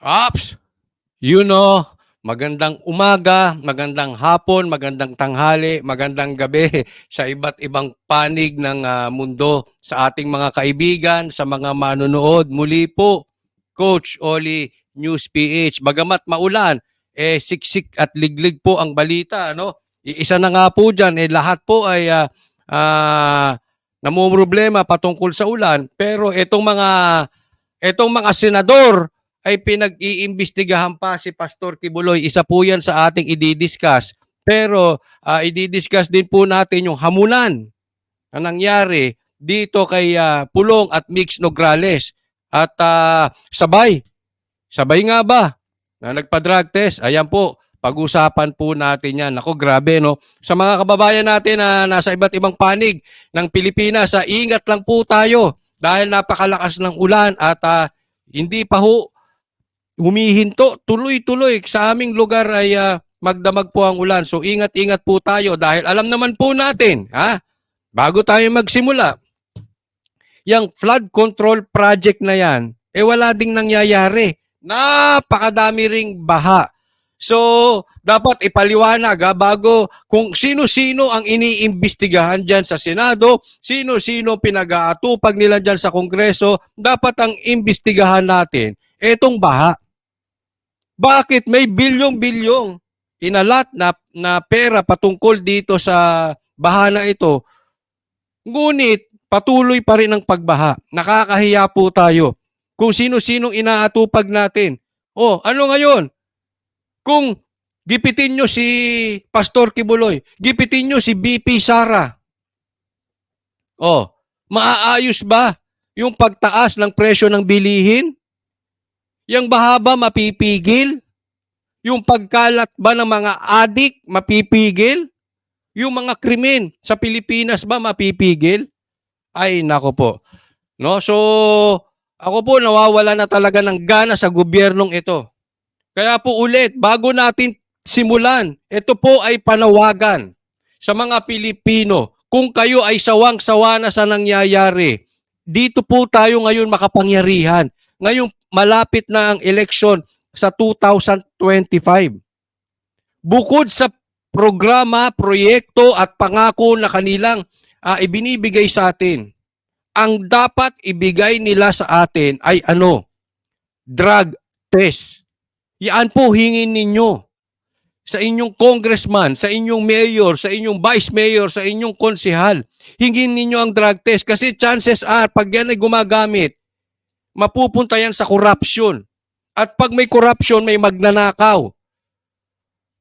Ops! You know, magandang umaga, magandang hapon, magandang tanghali, magandang gabi sa iba't ibang panig ng mundo, sa ating mga kaibigan, sa mga manonood. Muli po, Coach Oli News PH. Bagamat maulan, siksik at liglig po ang balita. Ano? Isa na nga po dyan, lahat po ay namumroblema patungkol sa ulan. Pero itong mga senador ay pinag-iimbestigahan pa si Pastor Kibuloy. Isa po yan sa ating i-discuss. Pero i-discuss din po natin yung hamunan na nangyari dito kay Pulong at Mix Nograles. At sabay nga ba na nagpa-drug test? Ayan po, pag-usapan po natin yan. Ako, grabe, no? Sa mga kababayan natin na nasa iba't ibang panig ng Pilipinas, ingat lang po tayo dahil napakalakas ng ulan at hindi pa ho humihinto, tuloy-tuloy. Sa aming lugar ay magdamag po ang ulan. So ingat-ingat po tayo dahil alam naman po natin, bago tayo magsimula, yung flood control project na yan, wala ding nangyayari. Napakadami ring baha. So, dapat ipaliwanag bago kung sino-sino ang iniimbestigahan dyan sa Senado, sino-sino pinag-aatupag nila dyan sa Kongreso, dapat ang imbestigahan natin etong baha. Bakit may bilyong-bilyong inalat na pera patungkol dito sa baha na ito? Ngunit patuloy pa rin ang pagbaha. Nakakahiya po tayo kung sino-sinong inaatupag natin. Ano ngayon? Kung gipitin nyo si Pastor Kibuloy, gipitin nyo si BP Sara. Maaayos ba yung pagtaas ng presyo ng bilihin? Yang baha ba mapipigil? Yung pagkalat ba ng mga adik mapipigil? Yung mga krimen sa Pilipinas ba mapipigil? Ay, nako po. No? So, ako po nawawala na talaga ng gana sa gobyernong ito. Kaya po ulit, bago natin simulan, ito po ay panawagan sa mga Pilipino. Kung kayo ay sawang-sawa na sa nangyayari, dito po tayo ngayon makapangyarihan. Ngayong malapit na ang eleksyon sa 2025. Bukod sa programa, proyekto at pangako na kanilang ibinibigay sa atin, ang dapat ibigay nila sa atin ay drug test. Yan po hingin ninyo sa inyong congressman, sa inyong mayor, sa inyong vice mayor, sa inyong konsehal. Hingin ninyo ang drug test kasi chances are pag yan ay gumagamit, mapupunta yan sa corruption. At pag may corruption, may magnanakaw.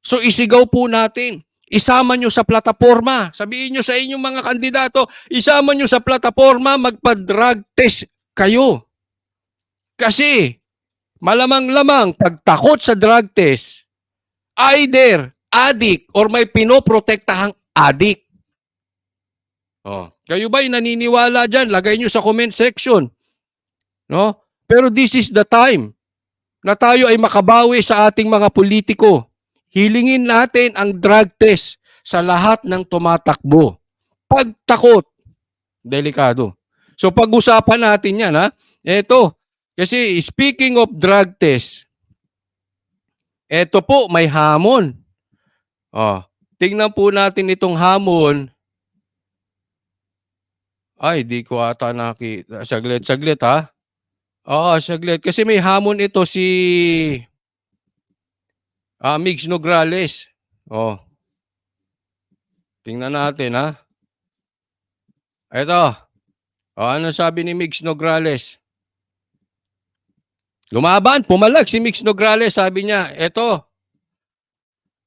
So isigaw po natin, isama nyo sa plataforma. Sabihin nyo sa inyong mga kandidato, isama nyo sa plataforma, magpa-drug test kayo. Kasi malamang-lamang pagtakot sa drug test, either addict or may pinoprotektahang addict. Kayo ba'y naniniwala dyan? Lagay nyo sa comment section. No? Pero this is the time na tayo ay makabawi sa ating mga politiko. Hilingin natin ang drug test sa lahat ng tumatakbo. Pagtakot, delikado. So pag-usapan natin yan, Ito, kasi speaking of drug test, ito po may hamon. Tingnan po natin itong hamon. Ay, di ko ata nakita. Saglit ha. Saglit. Kasi may hamon ito si Mix Nograles. Tingnan natin ha. Ito. Ano sabi ni Mix Nograles? Lumaban, pumalag si Mix Nograles. Sabi niya, ito.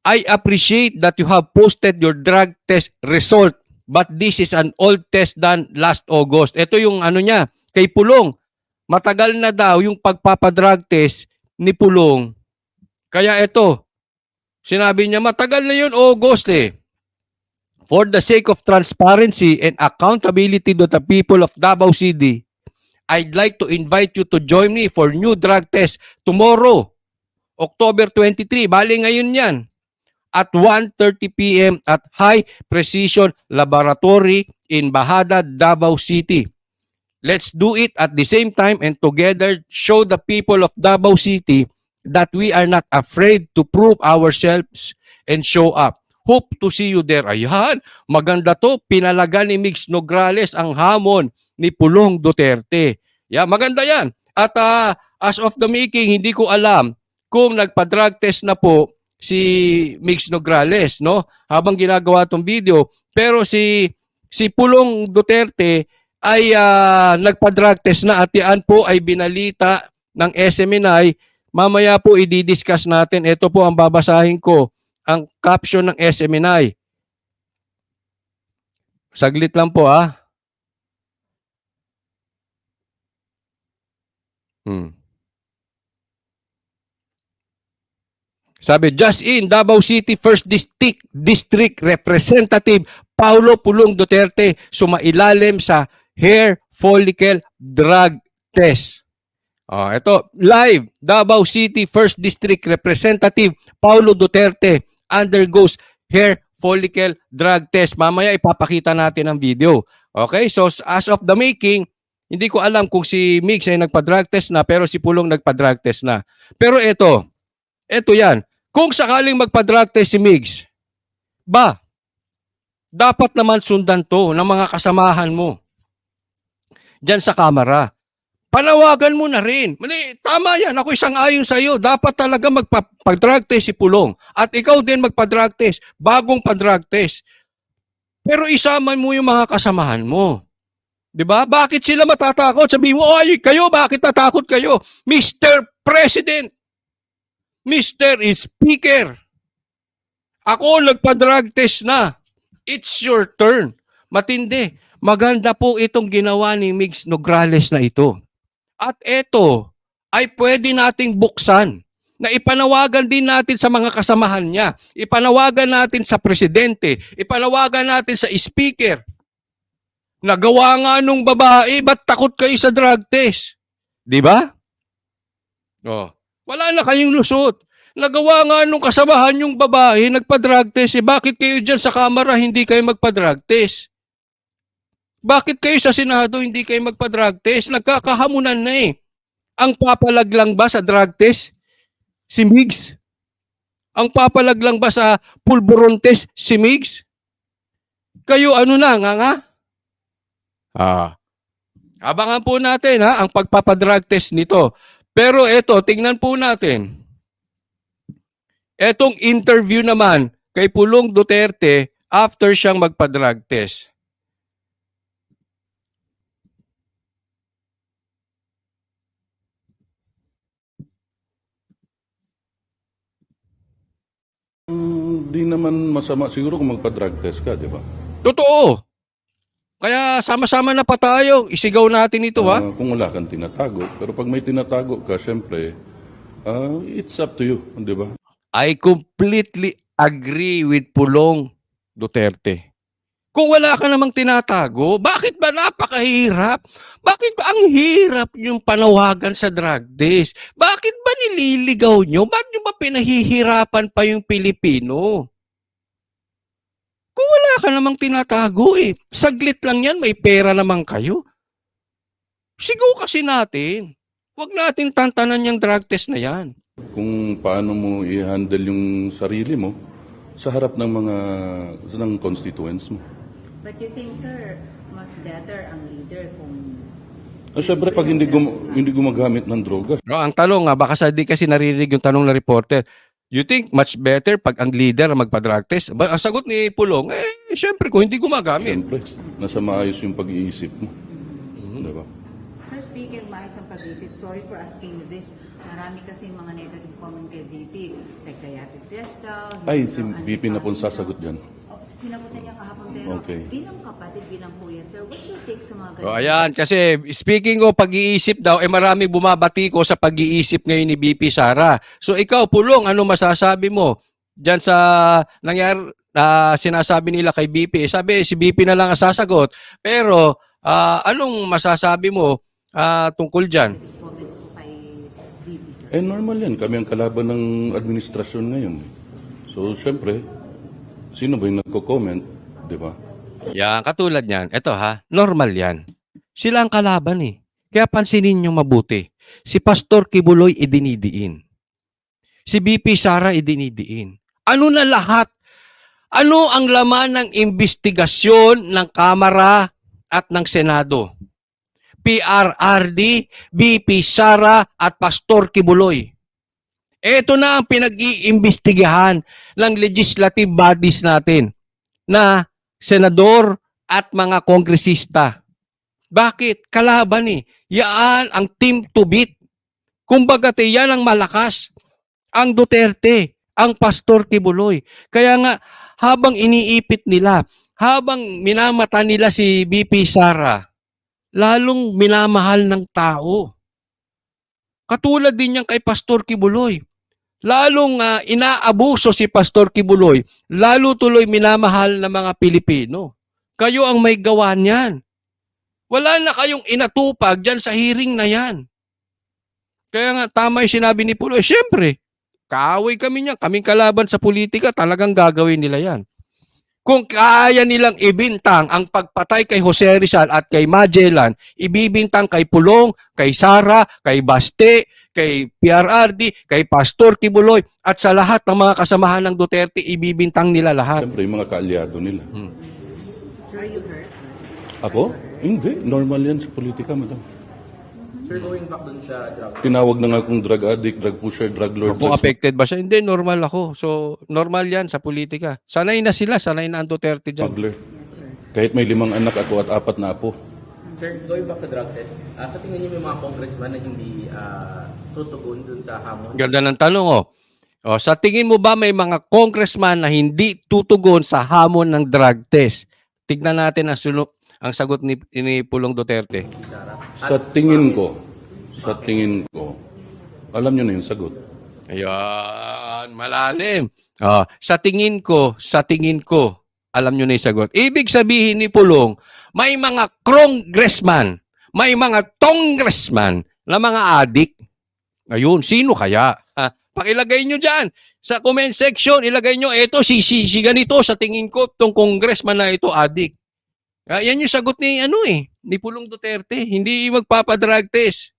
I appreciate that you have posted your drug test result, but this is an old test done last August. Ito yung niya, kay Pulong. Matagal na daw yung pagpapadrug test ni Pulong. Kaya ito, sinabi niya, matagal na yun, August For the sake of transparency and accountability to the people of Davao City, I'd like to invite you to join me for new drug test tomorrow, October 23. Bali ngayon yan. At 1:30 p.m. at High Precision Laboratory in Bahada, Davao City. Let's do it at the same time and together show the people of Davao City that we are not afraid to prove ourselves and show up. Hope to see you there. Ayan, maganda to. Pinalaga ni Migs Nograles ang hamon ni Pulong Duterte. Yeah, maganda yan. At as of the making, hindi ko alam kung nagpa-drug test na po si Migs Nograles, no? Habang ginagawa tong video. Pero si Pulong Duterte ay nagpa-drug test na at yan po ay binalita ng SMNI. Mamaya po i-discuss natin. Ito po ang babasahin ko, ang caption ng SMNI. Saglit lang po Sabi, just in, Davao City 1st District Representative Paulo Pulong Duterte sumailalim sa hair follicle drug test. Ito, live, Davao City 1st District Representative Paulo Duterte undergoes hair follicle drug test. Mamaya ipapakita natin ang video. Okay, so as of the making, hindi ko alam kung si Migs ay nagpa-drug test na pero si Pulong nagpa-drug test na. Pero ito yan. Kung sakaling magpa-drug test si Migs, dapat naman sundan to ng mga kasamahan mo dyan sa kamera. Panawagan mo na rin. Tama yan. Ako isang ayon sa iyo. Dapat talaga magpa-drug test si Pulong. At ikaw din magpa-drug test. Bagong pa-drug test. Pero isama mo yung mga kasamahan mo. Diba? Bakit sila matatakot? Sabi mo, ay, kayo, bakit tatakot kayo? Mr. President, Mr. Speaker, ako nagpa-drug test na. It's your turn. Matindi. Maganda po itong ginawa ni Migs Nograles na ito. At ito ay pwede nating buksan na ipanawagan din natin sa mga kasamahan niya. Ipanawagan natin sa presidente. Ipanawagan natin sa speaker. Nagawa nga nung babae, ba't takot kayo sa drug test? Di ba? Wala na kayong lusot. Nagawa nga nung kasamahan yung babae, nagpa-drug test. Bakit kayo dyan sa kamera hindi kayo magpa-drug test? Bakit kayo sa Senado hindi kayo magpa-drug test? Nagkakahamunan na Ang papalag lang ba sa drug test? Si Migs? Ang papalag lang ba sa pulburon test? Si Migs? Kayo ano na, nga? Abangan po natin ang pagpapadrug test nito. Pero eto, tingnan po natin. Etong interview naman kay Pulong Duterte after siyang magpa-drug test. Di naman masama siguro kung magpa-drug test ka, di ba? Totoo. Kaya sama-sama na pa tayo. Isigaw natin ito, Kung wala kang tinatago. Pero pag may tinatago ka, syempre, it's up to you, di ba? I completely agree with Pulong Duterte. Kung wala ka namang tinatago, bakit ba napakahirap? Bakit ba ang hirap yung panawagan sa drug test? Bakit ba nililigaw nyo? Bakit nyo ba pinahihirapan pa yung Pilipino? Kung wala ka namang tinatago saglit lang yan, may pera naman kayo. Sigaw kasi natin. Huwag natin tantanan yung drug test na yan. Kung paano mo i-handle yung sarili mo sa harap ng constituents mo. But you think, sir, mas better ang leader kung... Siyempre, pag hindi gumagamit ng drogas. No, ang tanong baka sa di kasi naririnig yung tanong ng reporter, you think much better pag ang leader magpa-drug test? Ang sagot ni Pulong, syempre kung hindi gumagamit. Siyempre, nasa maayos yung pag-iisip mo. Diba? Sir, speaking of maayos ang pag-isip, sorry for asking you this. Marami kasi mga negative comment kay VP. Psychiatric test daw. Ay, si VP na po sasagot dyan. Sinagot na niya kahapon. Pero Okay. bilang kapatid, bilang kuya, sir, what's your take sa mga So, ayan, kasi speaking of pag-iisip daw, marami bumabati ko sa pag-iisip ngayon ni BP Sara. So ikaw, Pulong, ano masasabi mo dyan sa nangyari, sinasabi nila kay BP? Sabi, si BP na lang ang sasagot. Pero, anong masasabi mo tungkol dyan? comments po kay VP, sir? Normal yan. Kami ang kalaban ng administrasyon ngayon. So, siyempre, sino ba yung nagko-comment? Diba? Yan, katulad yan. Ito normal yan. Sila ang kalaban Kaya pansinin nyo mabuti. Si Pastor Kibuloy idinidiin. si BP Sara idinidiin? Ano na lahat? Ano ang laman ng investigasyon ng Kamara at ng Senado? PRRD, BP Sara at Pastor Kibuloy. Ito na ang pinag-iimbestigahan ng legislative bodies natin na senador at mga kongresista. Bakit? Kalaban eh. Yan ang team to beat. Kumbaga yan ang malakas. Ang Duterte, ang Pastor Kibuloy. Kaya nga, habang iniipit nila, habang minamata nila si BP Sara, lalong minamahal ng tao. Katulad din yan kay Pastor Kibuloy. Lalong inaabuso si Pastor Kibuloy, lalo tuloy minamahal ng mga Pilipino. Kayo ang may gawa niyan. Wala na kayong inatupag dyan sa hearing na yan. Kaya nga, tama yung sinabi ni Puloy. Siyempre, kaaway kami niyan. Kaming kalaban sa politika, talagang gagawin nila yan. Kung kaya nilang ibintang ang pagpatay kay Jose Rizal at kay Magellan, ibibintang kay Pulong, kay Sara, kay Baste, kay PRRD, kay Pastor Kibuloy, at sa lahat ng mga kasamahan ng Duterte, ibibintang nila lahat. Siyempre, yung mga kaalyado nila. Are you hurt? Ako? Hindi. Normal yan sa politika, madam. Sir, going back dun sa drug. Tinawag na nga akong drug addict, drug pusher, drug lord. Kung affected ba siya? Hindi, normal ako. So, normal yan sa politika. Sanay na sila, sanay na ang Duterte dyan. Smuggler. Kahit may 5 anak ako at 4 na apo. Sir, going back sa drug test, sa tingin niyo may mga congressman na hindi tutugon dun sa hamon? Ganda ng tanong, oh. O, sa tingin mo ba may mga congressman na hindi tutugon sa hamon ng drug test? Tignan natin ang sagot ni Pulong Duterte. Sara? Sa tingin ko, alam nyo na yung sagot. Ayan, malalim. Sa tingin ko, alam nyo na yung sagot. Ibig sabihin ni Pulong, may mga congressman, may mga congressman na mga adik. Ayun, sino kaya? Pakilagay nyo dyan. Sa comment section, ilagay nyo, eto, si ganito, sa tingin ko, itong congressman na ito, adik. Yan yung sagot ni Pulong Duterte. Hindi magpapadrug test.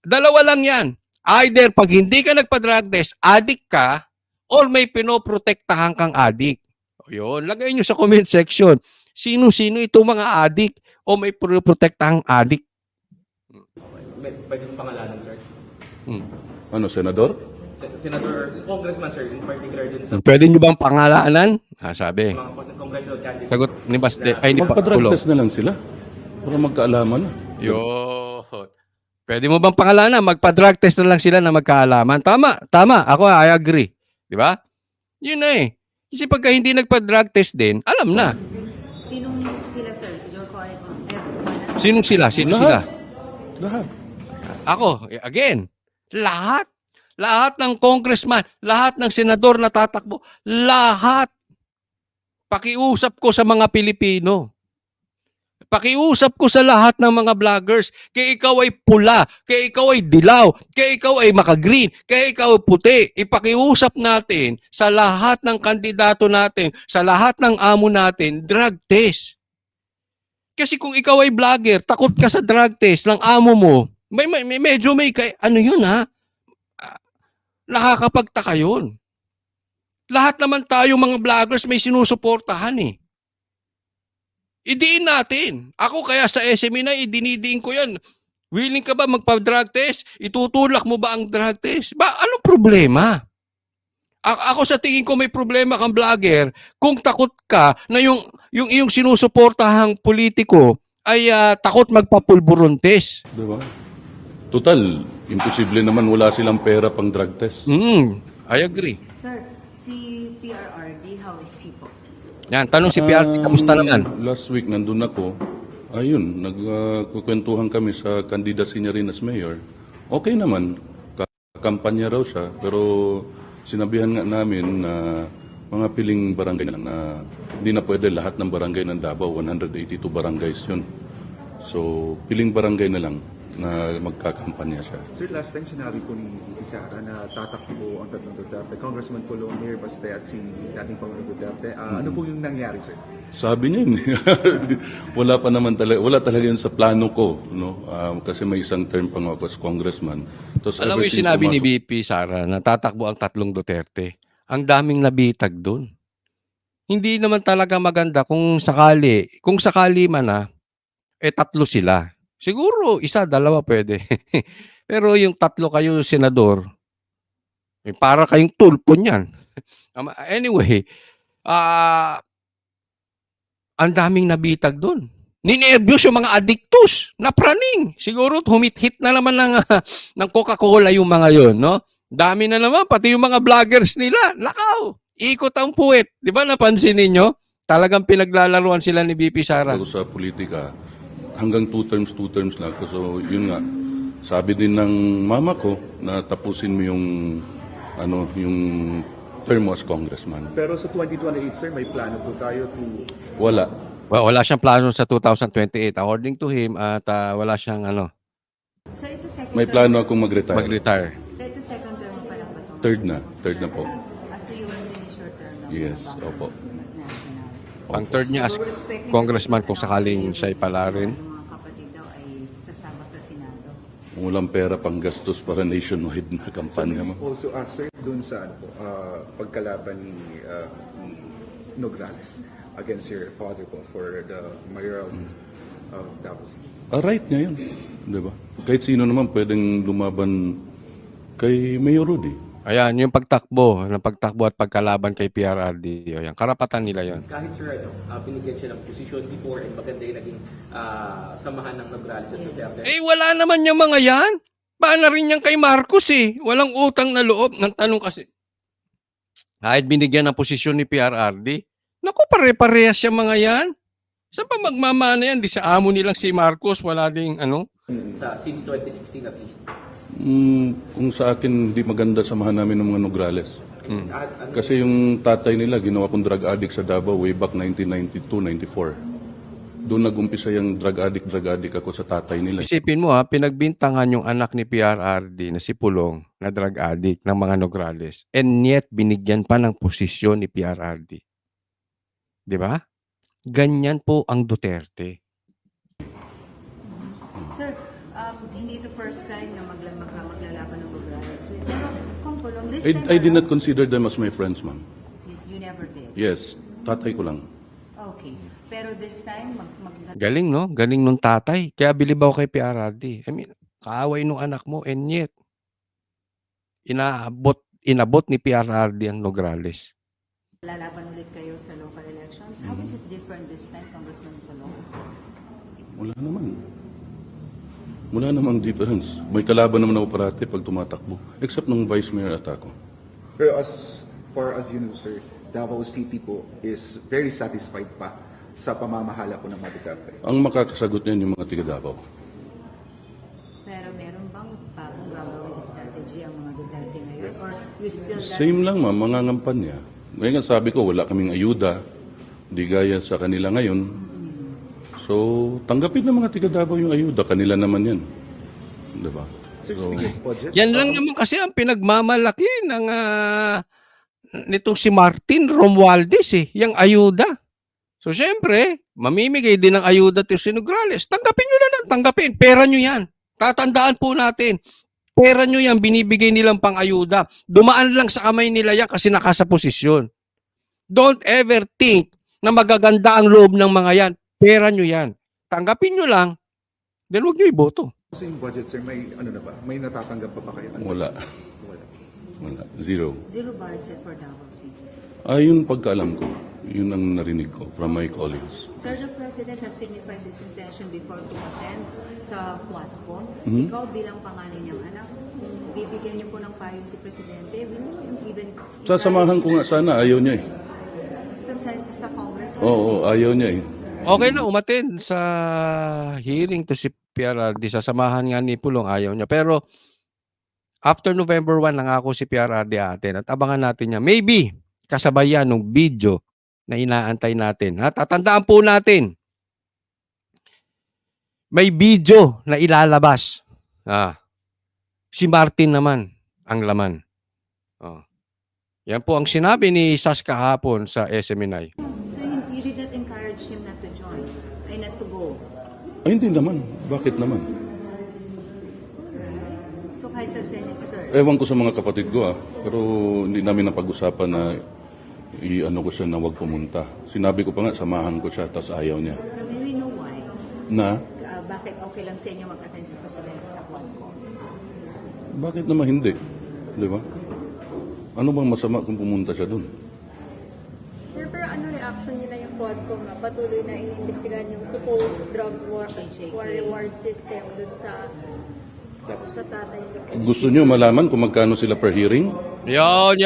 Dalawa lang yan. Either pag hindi ka nagpa-drug test, addict ka, or may pinoprotektahan kang addict. O yun, lagay nyo sa comment section. Sino-sino itong mga addict o may pinoprotektahang addict? Pwede yung pangalanan, sir? Ano, senador? Senator, congressman, sir, in particular dun sa Pwede nyo bang pangalanan? Sabi. mga congressional candidates. Sagot ni Baste. Ay, ni Magpa-drug Pulong. test na lang sila. Para magkaalaman. Yun. Pwede mo bang pangalanan? Magpa-drug test na lang sila na magkaalaman. Tama. Ako, I agree. Di ba? Yun na eh. Kasi pagka hindi nagpa-drug test din, alam na. Sinong sila, sir? Your correct. Sinong sila? Sino sila? Lahat. Ako, again, lahat. Lahat ng congressman, lahat ng senador na tatakbo, lahat. Pakiusap ko sa mga Pilipino. Pakiusap ko sa lahat ng mga vloggers, kaya ikaw ay pula, kaya ikaw ay dilaw, kaya ikaw ay maka-green, kaya ikaw ay puti. Ipakiusap natin sa lahat ng kandidato natin, sa lahat ng amo natin, drug test. Kasi kung ikaw ay vlogger, takot ka sa drug test ng amo mo, medyo may, ano yun ha? Nakakapagtaka yun. Lahat naman tayo mga vloggers may sinusuportahan eh. Idiin natin. Ako kaya sa SME na, idinidiin ko yan. Willing ka ba magpa-drug test? Itutulak mo ba ang drug test? Anong problema? Ako sa tingin ko may problema kang vlogger kung takot ka na yung iyong sinusuportahang politiko ay takot magpapulburon test. Di ba? Total, imposible naman wala silang pera pang drug test. I agree. Sir, si PRRD, how is he po? Yan, tanong si PRT, kamusta naman? Last week, nandun ako. Ayun, nagkukwentuhan kami sa candidacy niya rin as mayor. Okay naman, kampanya raw siya, pero sinabihan nga namin na mga piling barangay na lang na hindi na pwede lahat ng barangay ng Davao, 182 barangays yun. So, piling barangay na lang na magkakampanya siya. Sir, last time sinabi po ni Sara na tatakbo ang tatlong Duterte, Congressman Pulong, Mayor Baste at si dating Pangulong Duterte. Ano po yung nangyari, sir? Sabi niya yun. Wala pa naman talaga, wala talaga yun sa plano ko, no? Kasi may isang term pang ako as congressman. Tapos Alam mo ever yung since sinabi ni pumasok- VP Sara na tatakbo ang tatlong Duterte. Ang daming nabitag doon. Hindi naman talaga maganda kung sakali man tatlo sila. Siguro isa, dalawa pwede. Pero yung tatlo kayo senador, para kayong tulpo niyan. Anyway, ah ang daming nabitag doon. Ninervyos yung mga adiktos, napraning. Siguro humit-hit na naman ng, ng Coca-Cola yung mga yon, no? Dami na naman, pati yung mga vloggers nila. Nakaw, ikot ang puwet. Di ba napansin ninyo? Talagang pinaglalaruan sila ni BP Sara. ako sa politika, hanggang 2 terms lang. So, yun nga, sabi din ng mama ko na tapusin mo yung term mo as congressman. Pero sa 2028, sir, may plano po tayo to... Wala. Well, wala siyang plano sa 2028 according to him at wala siyang So ito second May term- plano akong mag-retire. mag-retire. So ito second term pa lang ba ito? Third na po. So you will finish short term na Yes, bago opo. national. Ang third niya as We're expecting congressman kasi kung sakaling siya'y palarin. Yung mga kapatid daw ay sasama sa Senado. Walang pera pang gastos para nationwide na kampanya mo. Also, sir, dun sa pagkalaban ni Nograles against your father po for the mayoral Davao City. Right niya yun. Di ba? Kahit sino naman pwedeng lumaban kay Mayor Rudy. Ayan, yung pagtakbo at pagkalaban kay PRRD. Ayan, karapatan nila yon. Kahit sir, binigyan siya ng posisyon before and maganda yung naging samahan ng Nograles at Duterte. Wala naman yung mga yan. Paano rin yan kay Marcos Walang utang na loob. Nang tanong kasi, kahit binigyan ng posisyon ni PRRD, naku, pare-parehas yung mga yan. Saan pa magmamana yan? Di sa amo nilang si Marcos, wala ding Since 2016 at least. Kung sa akin, hindi maganda samahan namin ng mga Nograles. Kasi yung tatay nila, ginawa kong drug addict sa Davao way back 1992-94. Doon nag-umpisa yung drug addict ako sa tatay nila. Isipin mo pinagbintangan yung anak ni PRRD na si Pulong na drug addict ng mga Nograles. And yet, binigyan pa ng posisyon ni PRRD. Di ba? Ganyan po ang Duterte. Sir, hindi ito first time na maglalaban ng Nograles. Pero kung Pulong, this time I did around, not consider them as my friends, ma'am. you never did. Yes, tatay ko lang. Okay. Pero this time, Galing, no? Galing nung tatay. Kaya bilib ako kay PRRD. I mean, kaaway nung anak mo and yet, inabot ni PRRD ang Nograles. lalaban ulit kayo sa local elections. How is it different this time, Congressman Pulong? Wala namang difference. May kalaban naman ako parati pag tumatakbo. Except nung vice mayor at ako. Pero as far as you know, sir, Davao City po is very satisfied pa sa pamamahala po ng mga Duterte. Ang makakasagot niyan yung mga tiga Davao. Pero meron bang bagong gagawin strategy ang mga Duterte ngayon? Or you still Same lang, ma'am, mga ngampanya. Ngayon nga sabi ko, wala kaming ayuda. Di gaya sa kanila ngayon. So, tanggapin ng mga tiga Davao yung ayuda. Kanila naman yan. Diba? Sir, speaking of budget, Yan lang naman kasi ang pinagmamalaki ng nitong si Martin Romualdez yung ayuda. So, syempre, mamimigay din ng ayuda to si Nograles. Tanggapin nyo na lang, tanggapin. Pera nyo yan. Tatandaan po natin. Pera nyo yan, binibigay nilang pang ayuda. Dumaan lang sa kamay nila yan kasi nakasa posisyon. Don't ever think na magaganda ang loob ng mga yan. Pera nyo yan. Tanggapin nyo lang, then huwag nyo iboto. sa yung budget, sir, may may natatanggap pa ba kayo? Wala. Zero. zero budget for Davao City? Yun pagkaalam ko. Yun ang narinig ko from my colleagues. Sir, the President has signified his intention before to attend sa platform. Mhm. Ikaw bilang pangalan niyang anak, kung bibigyan niyo po ng payo si Presidente, will you even... Sasamahan ko nga sana, ayaw niya eh. Sa Congress? Oo, ayaw niya eh. Okay na umattend sa hearing to si PRRD. Sasamahan nga ni Pulong, ayaw niya. Pero after November 1, nangako si PRRD atin at abangan natin niya. Maybe kasabay yan ng video na inaantay natin. Tatandaan po natin, may video na ilalabas. Si Martin naman ang laman. Yan po ang sinabi ni Sas kahapon sa SMNI. So you did not encourage him not to join, ay not to go. Ay, hindi naman. Bakit naman? So kahit sa Senate, sir. Ewan ko sa mga kapatid ko pero hindi namin napag-usapan na i-ano ko siya na huwag pumunta. Sinabi ko pa nga, samahan ko siya, tapos ayaw niya. So may we know why? Na, Bakit okay lang sa inyo mag-attend sa Presidente sa Quadcom? bakit naman hindi? Di ba? Ano bang masama kung pumunta siya dun? Sir, pero ano reaction nila yung Quadcom na patuloy na iniimbestigahan yung supposed drug war reward system dun sa tatay niyo? Gusto niyo malaman kung magkano sila per hearing? Yon,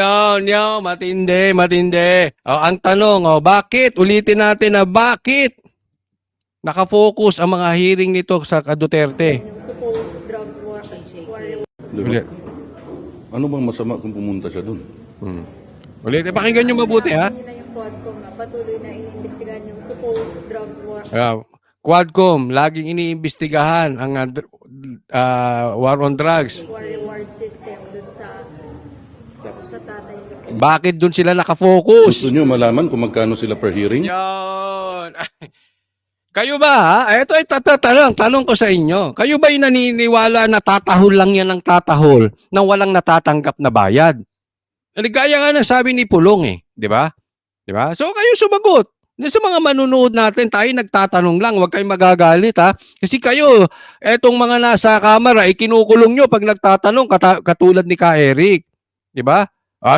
matindi, matindi. O, ang tanong, bakit? Ulitin natin na bakit? Nakafocus ang mga hearing nito sa Duterte. Yung supposed drug war reward. Di ba? Ulit. Ano bang masama kung pumunta siya dun? Ulitin, pakinggan nyo mabuti, ha? Nila yung Quadcom na patuloy na iniimbestigahan yung supposed drug war Quadcom, laging iniimbestigahan ang war on drugs. reward system dun sa tatay niyo. Bakit dun sila nakafocus? Gusto niyo malaman kung magkano sila per hearing? Yan. Kayo ba, ha? Ito ay tanong ko sa inyo. Kayo ba naniniwala na tatahol lang yan ng tatahol nang walang natatanggap na bayad? Gaya nga ng sabi ni Pulong di ba? Di ba? So kayo sumagot. Sa mga manunood natin, tayo nagtatanong lang, huwag kayong magagalit ha. Kasi kayo, etong mga nasa kamera, kinukulong nyo pag nagtatanong, katulad ni Ka Eric. Di ba?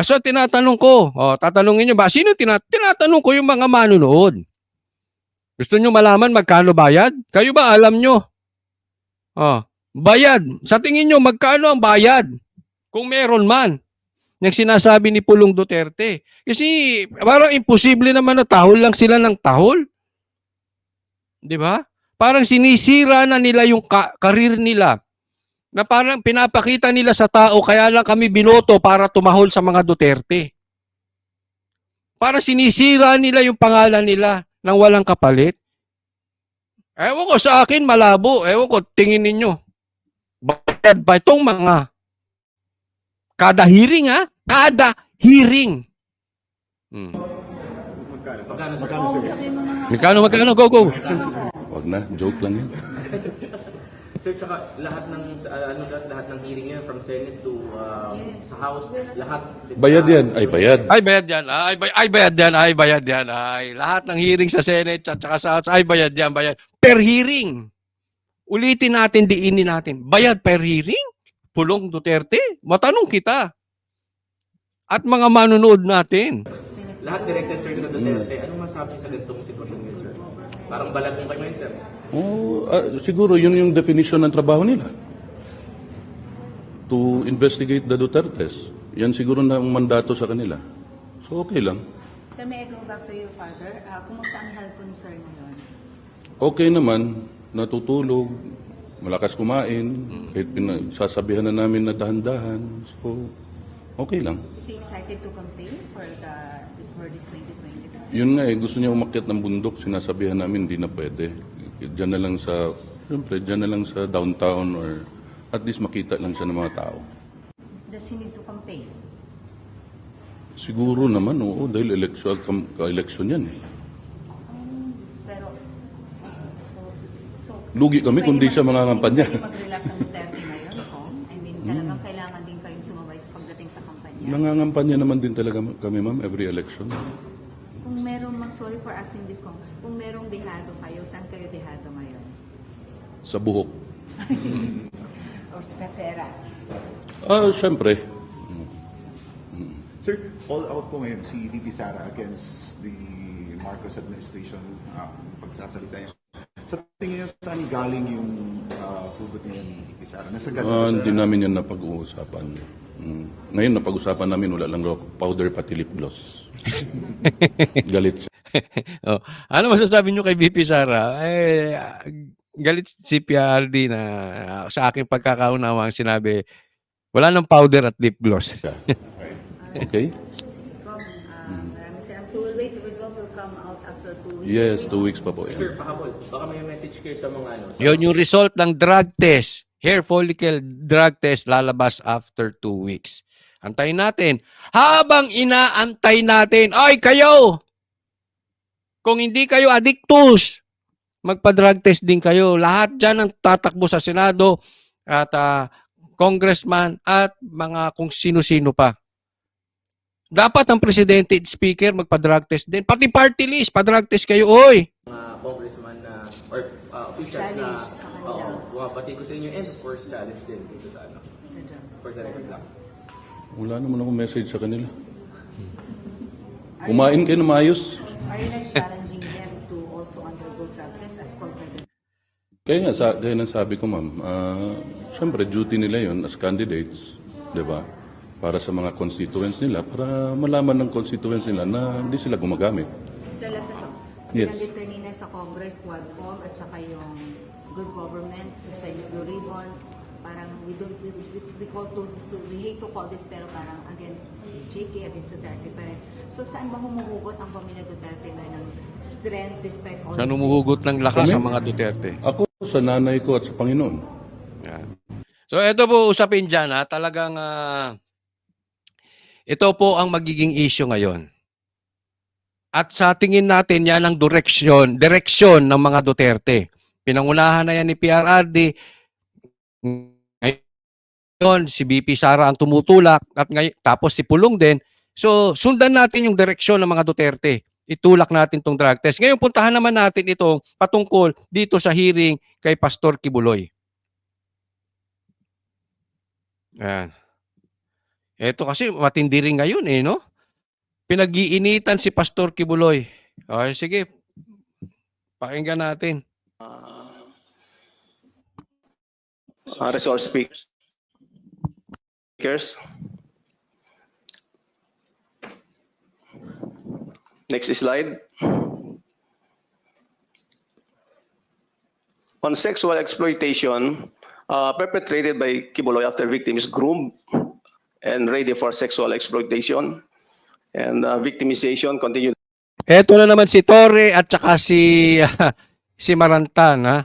So tinatanong ko, tatanungin nyo ba, sino tinatanong ko yung mga manunood? Gusto nyo malaman magkano bayad? Kayo ba alam nyo? Bayad. Sa tingin nyo, magkano ang bayad? Kung meron man. Yung sinasabi ni Pulong Duterte. Kasi parang imposible naman na tahol lang sila ng tahol. Di ba? Parang sinisira na nila yung karir nila. Na parang pinapakita nila sa tao, kaya lang kami binoto para tumahol sa mga Duterte. Parang sinisira nila yung pangalan nila nang walang kapalit. Ewan ko, sa akin malabo. Ewan ko, tingin ninyo. Bayad ba itong mga kada hearing kada hearing. Magkano? Go. Wag na, joke lang yan. Sir, tsaka lahat ng hearing yan from Senate to sa House, lahat. Bayad yan, ay bayad. Ay, bayad yan. Ay, bayad yan. Lahat ng hearing sa Senate at saka sa House, ay, bayad yan, bayad. Per hearing. Ulitin natin, diinin natin. Bayad per hearing? Pulong Duterte? Matanong kita. At mga manunood natin. Lahat directed, sir, na Duterte. Ano masabi sa ganitong sitwasyon ngayon, sir? Parang balagong kayo ngayon, sir. Siguro yun yung definition ng trabaho nila. To investigate the Dutertes. Yan siguro na ang mandato sa kanila. So okay lang. Sir, may I go back to your father? Kumusta ang health concern ngayon? Okay naman, natutulog, malakas kumain, kahit sasabihan na namin na dahan-dahan. So, okay lang. Is he excited to campaign for this 2022? Yun nga gusto niya umakyat ng bundok, sinasabihan namin hindi na pwede. Diyan na lang sa, siyempre, diyan na lang sa downtown or at least makita lang siya ng mga tao. Does he need to campaign? Siguro naman, oo, dahil ka-election yan eh. Pero, Lugi kami kung di siya mangangampanya. Pwede mag-relax ang Duterte ngayon, Kong? I mean, talagang kailangan din kayong sumabay sa pagdating sa kampanya. Nangangampanya naman din talaga kami, ma'am, every election. Kung merong, sorry for asking this, Kong, kung merong dehado kayo, saan kayo dehado ngayon? Sa buhok. Or sa pera? Siyempre. Sir, all out po ngayon si VP Sara against the Marcos administration, pagsasalita niya. Sa tingin niyo, saan galing yung hugot niya ni VP Sara? Nasa ganun Hindi namin yan napag-uusapan. Ngayon, napag-usapan namin, wala lang raw powder pati lip gloss. Galit siya. Ano masasabi nyo kay VP Sara? Galit si PRD na sa aking pagkakaunawang sinabi, wala nang powder at lip gloss. Okay? Maraming salamat. So we'll wait, the result will come out after 2 weeks. Yes, 2 weeks pa po yan. Sir, pahabol, baka may message kayo sa mga sa Yun yung result ng drug test. Hair follicle drug test lalabas after 2 weeks. Antayin natin. Habang inaantay natin, ay kayo! Kung hindi kayo addictus, magpa-drug test din kayo. Lahat dyan ang tatakbo sa Senado at congressman at mga kung sino-sino pa. Dapat ang presidente at speaker magpa-drug test din. Pati party list, pa-drug test kayo, oy. Mga congressman na or officials na Challenge sa kanila. bumabati ko sa inyo and of course challenge din dito sa ano. For the record lang. Wala naman akong message sa kanila. Kumain kayo na maayos. Are you not challenging them to also undergo drug test as compared to Kaya nang sabi ko, ma'am, siyempre duty nila yon as candidates, di ba? Para sa mga constituents nila, para malaman ng constituents nila na hindi sila gumagamit. Sir, last na to. Yes. Pinanggit kanina sa Congress, Quadcom, at saka yung good government sa Senate Blue Ribbon, parang we hate to call this, pero parang against JK, against Duterte pa rin. So saan ba humuhugot ang pamilya Duterte na ng strength despite all Saan umuhugot ng lakas Kami? ang mga Duterte? Ako sa nanay ko at sa Panginoon. Yan. So ito po usapin dyan, ha? Talagang ito po ang magiging issue ngayon. At sa tingin natin, yan ang direksyon ng mga Duterte. Pinangunahan na yan ni PRRD. Ngayon, si BP Sara ang tumutulak at ngayon, tapos si Pulong din. So, sundan natin yung direksyon ng mga Duterte. Itulak natin tong drug test. Ngayon, puntahan naman natin itong patungkol dito sa hearing kay Pastor Kibuloy. Yan. Ito kasi matindi rin ngayon no? Pinag-iinitan si Pastor Kibuloy. Okay, sige. Pakinggan natin. Resource speakers. Next slide. On sexual exploitation perpetrated by Kibuloy after victim is groomed and ready for sexual exploitation and victimization continued. Eto na naman si Torre at saka si si Marantan, ha.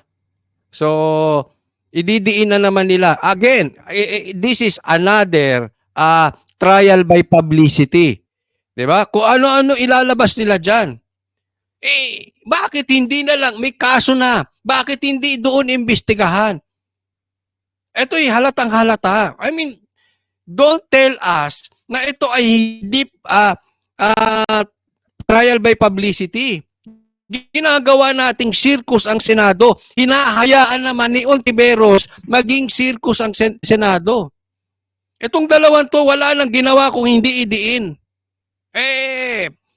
So ididiin na naman nila. Again, this is another trial by publicity. 'Di ba? Kung ano-ano ilalabas nila diyan. Bakit hindi na lang may kaso na? Bakit hindi doon imbestigahan? Eto'y halatang halata. I mean, don't tell us na ito ay hindi trial by publicity. Ginagawa nating circus ang Senado. Hinahayaan naman ni Ontiveros maging circus ang Senado. Itong dalawang to, wala nang ginawa kung hindi idiin.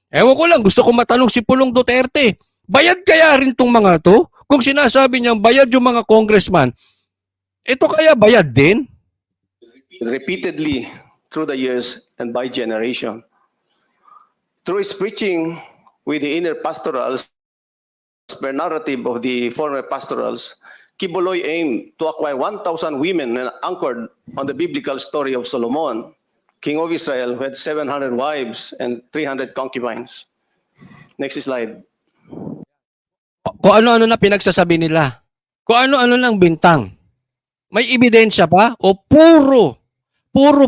Ewan ko lang, gusto ko matanong si Pulong Duterte. Bayad kaya rin tong mga to? Kung sinasabi niyang bayad yung mga congressman, ito kaya bayad din? Repeatedly through the years and by generation. Through his preaching with the inner pastorals, per narrative of the former pastorals, Kibuloy aimed to acquire 1,000 women anchored on the biblical story of Solomon, king of Israel, who had 700 wives and 300 concubines. Next slide. Kung ano-ano na pinagsasabi nila. Kung ano-ano ng bintang. May ebidensya pa? O puro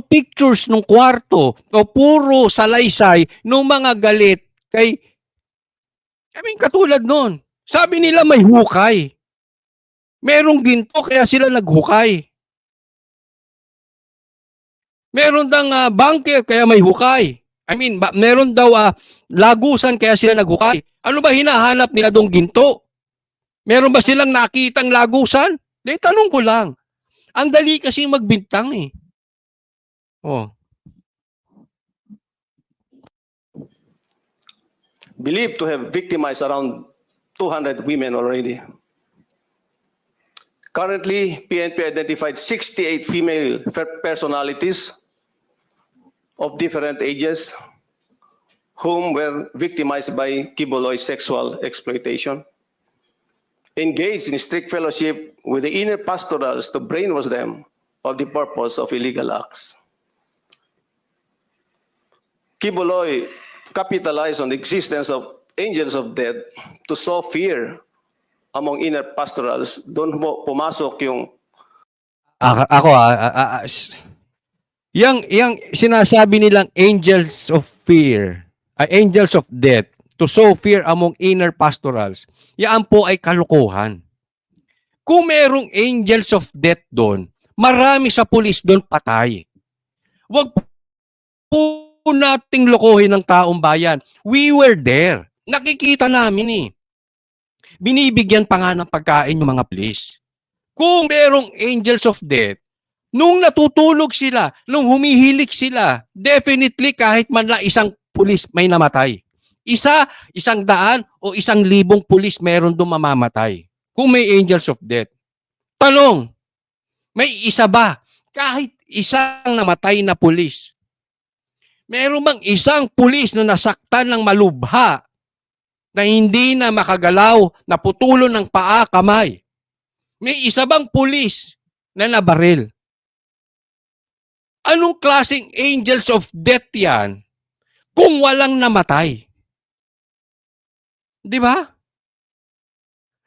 pictures ng kwarto o puro salaysay ng mga galit kay katulad nun. Sabi nila may hukay. Merong ginto kaya sila naghukay. Meron dang bunker kaya may hukay. Meron daw lagusan kaya sila naghukay. Ano ba hinahanap nila dong ginto? Meron ba silang nakitang lagusan? Tanong ko lang. Ang dali kasi magbintang Believed to have victimized around 200 women already. Currently, PNP identified 68 female personalities of different ages whom were victimized by Kibuloy's sexual exploitation, engaged in strict fellowship with the inner pastorals to brainwash them of the purpose of illegal acts. Kibuloy capitalized on the existence of angels of death to sow fear among inner pastorals. Doon pumasok yung Yang sinasabi nilang angels of fear, angels of death, to sow fear among inner pastorals, yan po ay kalokohan. Kung merong angels of death doon, Marami sa pulis doon patay. Huwag po nating lokohin ng taong bayan. We were there. Nakikita namin eh. Binibigyan pa nga ng pagkain yung mga pulis. Kung merong angels of death, nung natutulog sila, nung humihilik sila, definitely kahit man lang isang pulis may namatay. Isang daan o 1,000 pulis meron doon mamamatay. Kung may angels of death. Tanong, may isa ba? Kahit isang namatay na pulis. Meron bang isang pulis na nasaktan ng malubha na hindi na makagalaw, naputulon ng paa, kamay? May isa bang pulis na nabaril? Anong klaseng angels of death yan kung walang namatay? Di ba?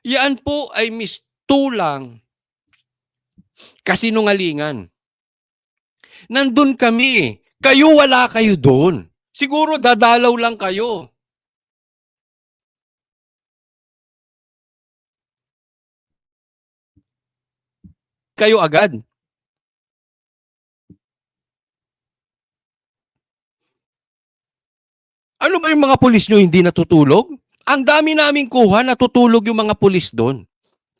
Yan po ay mistulang kasinungalingan. Nandun kami. Kayo wala kayo doon. Siguro dadalaw lang kayo. Kayo agad. Ano ba yung mga pulis nyo hindi natutulog? Ang dami naming kuha, natutulog yung mga pulis doon.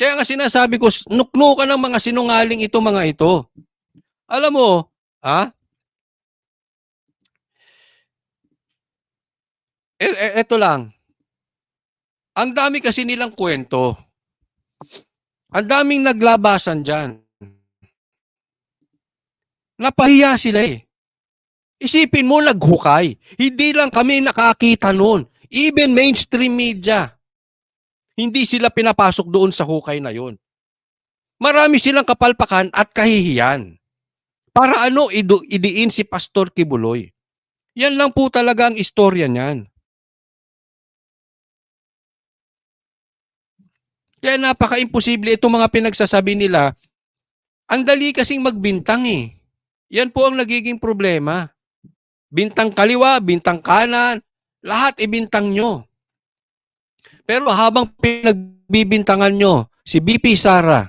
Kaya nga sinasabi ko, nuknukan ng mga sinungaling ito, mga ito. Alam mo, eto lang. Ang dami kasi nilang kwento. Ang daming naglabasan dyan. Napahiya sila eh. Isipin mo, naghukay. Hindi lang kami nakakita noon. Even mainstream media. Hindi sila pinapasok doon sa hukay na yon. Marami silang kapalpakan at kahihiyan. Para ano, idiin si Pastor Kibuloy. Yan lang po talaga ang istorya niyan. Kaya napaka-imposible itong mga pinagsasabi nila. Ang dali kasing magbintang eh. Yan po ang nagiging problema. Bintang kaliwa, bintang kanan, lahat ibintang nyo. Pero habang pinagbibintangan nyo, si BP Sara,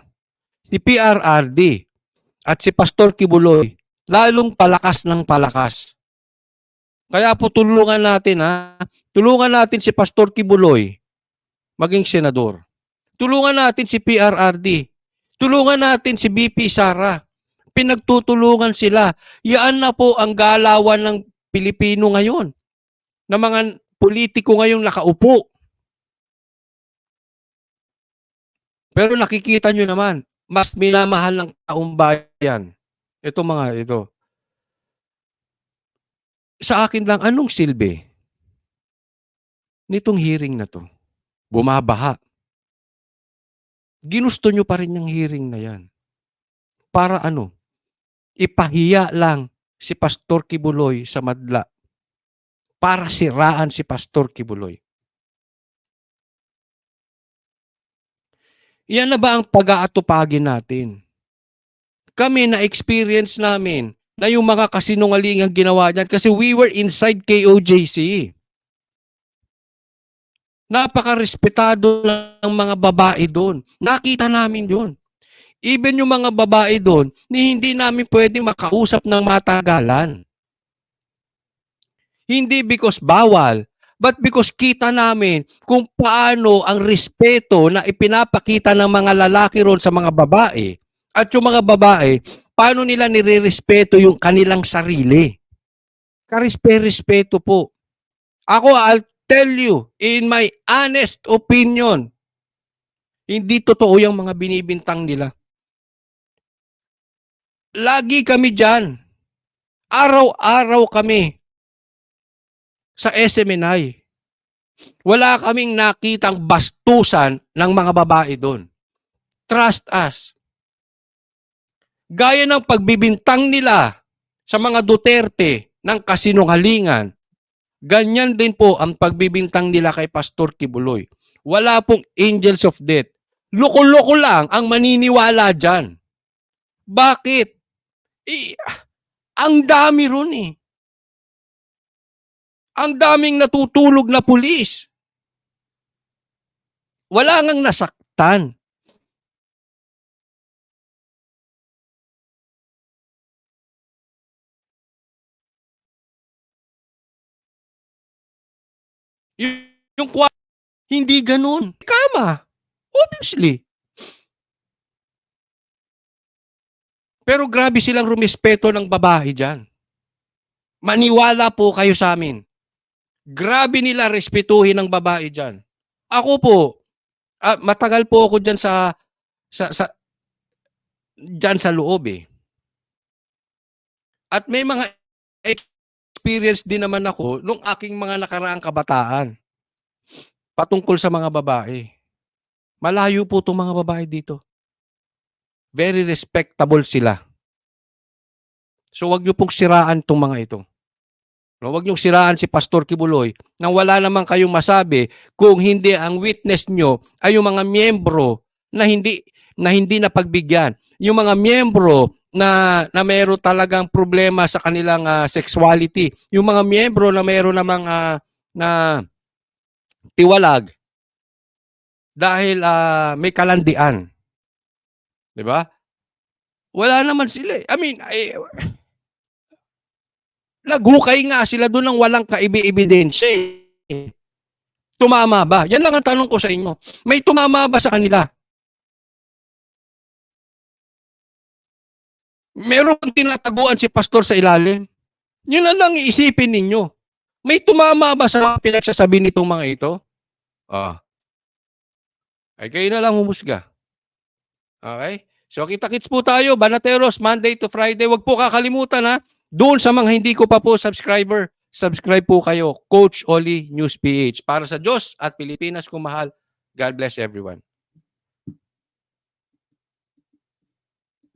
si PRRD, at si Pastor Kibuloy, lalong palakas ng palakas. Kaya po tulungan natin tulungan natin si Pastor Kibuloy maging senador. Tulungan natin si PRRD. Tulungan natin si BP Sara. Pinagtutulungan sila. Yan na po ang galawan ng Pilipino ngayon. Na mga politiko ngayong nakaupo. Pero nakikita nyo naman, mas minamahal ng taong bayan. Ito mga ito. Sa akin lang, anong silbi nitong hearing na to? Bumabaha. Ginusto nyo pa rin yung hearing na yan. Para ano? Ipahiya lang si Pastor Kibuloy sa madla. Para siraan si Pastor Kibuloy. Yan na ba ang pag-aatupagin natin? Kami na-experience namin na yung mga kasinungalingang ginawa niyan kasi we were inside KOJC. Napaka-respetado ng mga babae doon. Nakita namin yun. Even yung mga babae doon, hindi namin pwedeng makausap ng matagalan. Hindi because bawal, but because kita namin kung paano ang respeto na ipinapakita ng mga lalaki ron sa mga babae at yung mga babae, paano nila nire-respeto yung kanilang sarili. Karespe-respeto po. Ako, I'll tell you, in my honest opinion, hindi totoo yung mga binibintang nila. Lagi kami dyan. Araw-araw kami sa SMNI. Wala kaming nakitang bastusan ng mga babae doon. Trust us. Gaya ng pagbibintang nila sa mga Duterte ng kasinungalingan, ganyan din po ang pagbibintang nila kay Pastor Kibuloy. Wala pong angels of death. Loko-loko lang ang maniniwala dyan. Bakit? Ang dami ron eh. Ang daming natutulog na pulis. Wala ngang nasaktan. Yung hindi ganun. Kama. Obviously. Pero grabe silang rumispeto ng babae dyan. Maniwala po kayo sa amin. Grabe nila respetuhin ng babae dyan. Ako po, matagal po ako dyan sa dyan sa loob eh. At may mga experience din naman ako nung aking mga nakaraang kabataan patungkol sa mga babae. Malayo po itong mga babae dito. Very respectable sila. So wag niyo pong siraan itong mga ito. No, wag niyong siraan si Pastor Kibuloy nang wala naman kayong masabi kung hindi ang witness niyo ay yung mga miyembro na hindi napagbigyan. Yung mga miyembro na mayroon talagang problema sa kanilang sexuality. Yung mga miyembro na mayroon namang na tiwalag dahil may kalandian. 'Di ba? Wala naman sila. I mean, naghukay nga sila doon ng walang kaibi-ebidensya eh. Tumama ba? Yan lang ang tanong ko sa inyo. May tumama ba sa kanila? Meron bang tinataguan si pastor sa ilalim? Yun na lang iisipin ninyo. May tumama ba sa mga pinagsasabi nitong mga ito? Ay kayo na lang humusga. Okay? So kita-kits po tayo, Banateros, Monday to Friday. Huwag po kakalimutan ha. Doon sa mga hindi ko pa po subscriber, subscribe po kayo. Coach Oli News PH. Para sa Diyos at Pilipinas kung mahal, God bless everyone.